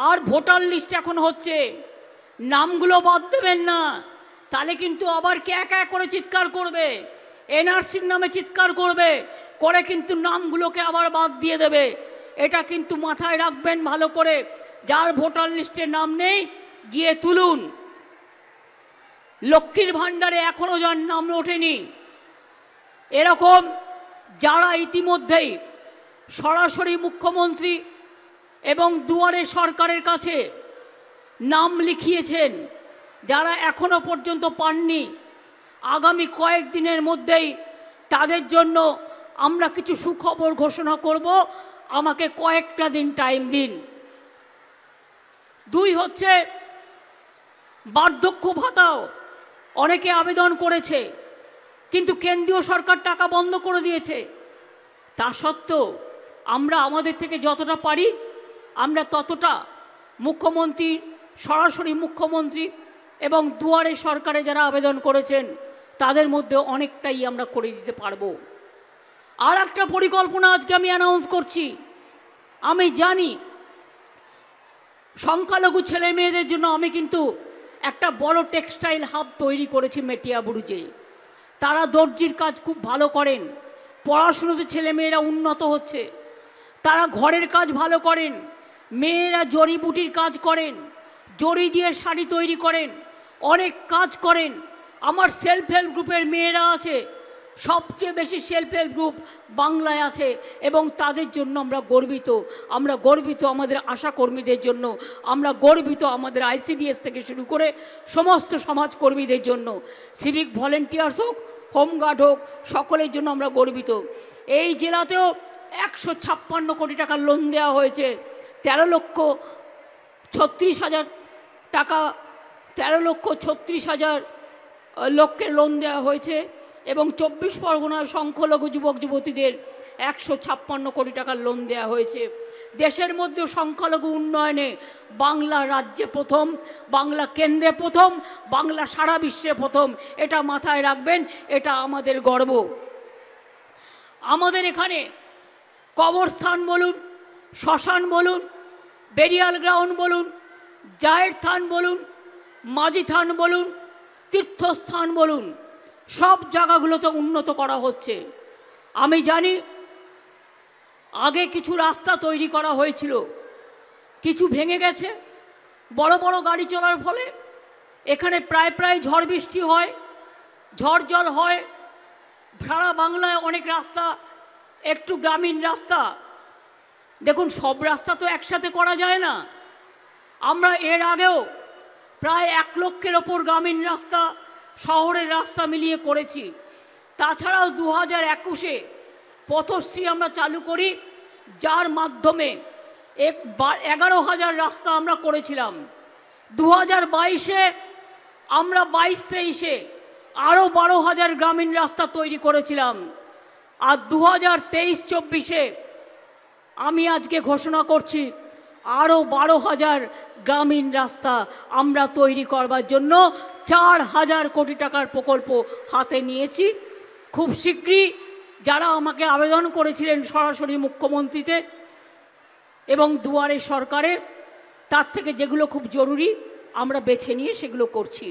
আর voter list এখন হচ্ছে, নামগুলো বাদ দেবেন না, তাহলে কিন্তু আবার কে করে চিৎকার করবে, এনআরসির নামে চিৎকার করবে, করে কিন্তু নামগুলোকে আবার বাদ দিয়ে দেবে। এটা কিন্তু মাথায় রাখবেন ভালো করে। যার ভোটার লিস্টে নাম নেই গিয়ে তুলুন। লক্ষ্মীর ভাণ্ডারে এখনো যার নাম ওঠেনি, এরকম যারা ইতিমধ্যেই সরাসরি মুখ্যমন্ত্রী এবং দুয়ারে সরকারের কাছে নাম লিখিয়েছেন, যারা এখনো পর্যন্ত পাননি, আগামী কয়েকদিনের মধ্যেই তাদের জন্য আমরা কিছু সুখবর ঘোষণা করব। আমাকে কয়েকটা দিন টাইম দিন। 2 হচ্ছে বার্ধক্য ভাতাও অনেকে আবেদন করেছে, কিন্তু কেন্দ্রীয় সরকার টাকা বন্ধ করে দিয়েছে। তা সত্ত্বেও আমরা আমাদের থেকে যতটা পারি আমরা ততটা মুখ্যমন্ত্রী, সরাসরি মুখ্যমন্ত্রী এবং দুয়ারে সরকারে যারা আবেদন করেছেন তাদের মধ্যে অনেকটাই আমরা করে দিতে পারবো। আর একটা পরিকল্পনা আজকে আমি অ্যানাউন্স করছি। আমি জানি সংখ্যালঘু ছেলে মেয়েদের জন্য আমি কিন্তু একটা বড় টেক্সটাইল হাব তৈরি করেছি মেটিয়াবুরুজে। তারা দর্জির কাজ খুব ভালো করেন, পড়াশুনোতে ছেলে মেয়েরা উন্নত হচ্ছে, তারা ঘরের কাজ ভালো করেন, মেয়েরা জড়িবুটির কাজ করেন, জড়ি দিয়ে শাড়ি তৈরি করেন, অনেক কাজ করেন। আমার সেলফ হেল্প গ্রুপের মেয়েরা আছে, সবচেয়ে বেশি সেলফ হেল্প গ্রুপ বাংলায় আছে এবং তাদের জন্য আমরা গর্বিত। আমরা গর্বিত আমাদের আশা কর্মীদের জন্য, আমরা গর্বিত আমাদের আইসিডিএস থেকে শুরু করে সমস্ত সমাজকর্মীদের জন্য, সিভিক ভলেন্টিয়ার্স হোক, হোমগার্ড হোক, সকলের জন্য আমরা গর্বিত। এই জেলাতেও 156 কোটি টাকার লোন দেওয়া হয়েছে। 13,36,000 টাকা, 13,36,000 লোককে লোন দেওয়া হয়েছে এবং 24 পরগনার সংখ্যালঘু যুবক যুবতীদের 156 কোটি টাকার লোন দেওয়া হয়েছে। দেশের মধ্যে সংখ্যালঘু উন্নয়নে বাংলা রাজ্যে প্রথম, বাংলা কেন্দ্রে প্রথম, বাংলা সারা বিশ্বে প্রথম। এটা মাথায় রাখবেন, এটা আমাদের গর্ব। আমাদের এখানে কবরস্থান বলুন, শ্মশান বলুন, বেরিয়াল গ্রাউন্ড বলুন, জায়ের থান বলুন, মাঝি থান বলুন, তীর্থস্থান বলুন, সব জায়গাগুলোতে উন্নত করা হচ্ছে। আমি জানি আগে কিছু রাস্তা তৈরি করা হয়েছিল, কিছু ভেঙে গেছে বড় বড় গাড়ি চলার ফলে। এখানে প্রায় প্রায় ঝড় বৃষ্টি হয়, ঝড় জল হয়। সারা বাংলায় অনেক রাস্তা একটু গ্রামীণ রাস্তা। দেখুন, সব রাস্তা তো একসাথে করা যায় না। আমরা এর আগেও প্রায় 1 লক্ষের ওপর গ্রামীণ রাস্তা, শহরের রাস্তা মিলিয়ে করেছি। তাছাড়াও 2021-এ পথশ্রী আমরা চালু করি, যার মাধ্যমে 11,000 রাস্তা আমরা করেছিলাম। 2022-এ আমরা 22-23-এ আরও 12,000 গ্রামীণ রাস্তা তৈরি করেছিলাম। আর 2023-24-এ আমি আজকে ঘোষণা করছি আরও 12,000 গ্রামীণ রাস্তা আমরা তৈরি করবার জন্য 4,000 কোটি টাকার প্রকল্প হাতে নিয়েছি। খুব শীঘ্রই যারা আমাকে আবেদন করেছিলেন সরাসরি মুখ্যমন্ত্রীতে এবং দুয়ারে সরকারে, তার থেকে যেগুলো খুব জরুরি আমরা বেছে নিয়ে সেগুলো করছি।